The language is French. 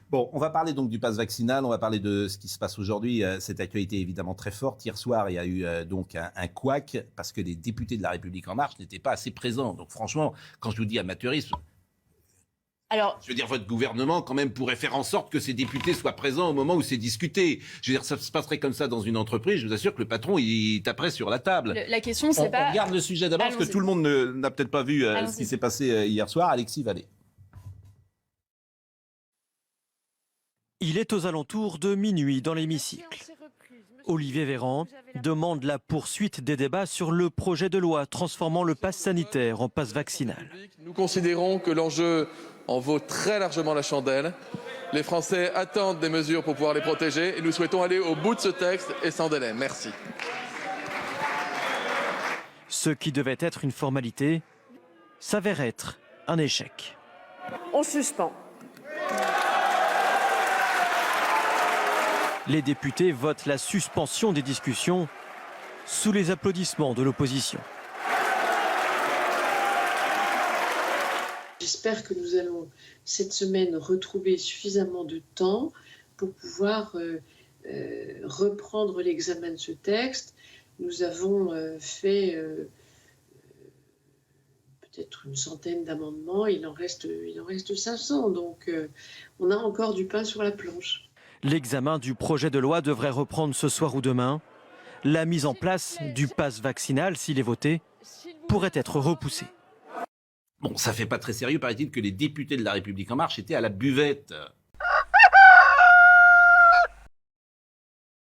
Bon, on va parler donc du pass vaccinal, on va parler de ce qui se passe aujourd'hui. Cette actualité est évidemment très forte. Hier soir, il y a eu donc un couac parce que les députés de La République En Marche n'étaient pas assez présents. Donc franchement, quand je vous dis amateurisme, Alors, je veux dire, votre gouvernement quand même pourrait faire en sorte que ces députés soient présents au moment où c'est discuté. Je veux dire, ça se passerait comme ça dans une entreprise. Je vous assure que le patron, il taperait sur la table. la question, c'est On regarde le sujet d'abord parce que Allons-y. tout le monde n'a peut-être pas vu ce qui s'est passé hier soir. Alexis Vallée. Il est aux alentours de minuit dans l'hémicycle. Olivier Véran demande la poursuite des débats sur le projet de loi transformant le pass sanitaire en pass vaccinal. Nous considérons que l'enjeu en vaut très largement la chandelle. Les Français attendent des mesures pour pouvoir les protéger et nous souhaitons aller au bout de ce texte et sans délai. Merci. Ce qui devait être une formalité s'avère être un échec. On suspend. Les députés votent la suspension des discussions sous les applaudissements de l'opposition. J'espère que nous allons cette semaine retrouver suffisamment de temps pour pouvoir reprendre l'examen de ce texte. Nous avons fait peut-être une centaine d'amendements, il en reste 500, donc on a encore du pain sur la planche. L'examen du projet de loi devrait reprendre ce soir ou demain. La mise en place du pass vaccinal, s'il est voté, pourrait être repoussée. Bon, ça fait pas très sérieux, paraît-il, que les députés de La République En Marche étaient à la buvette.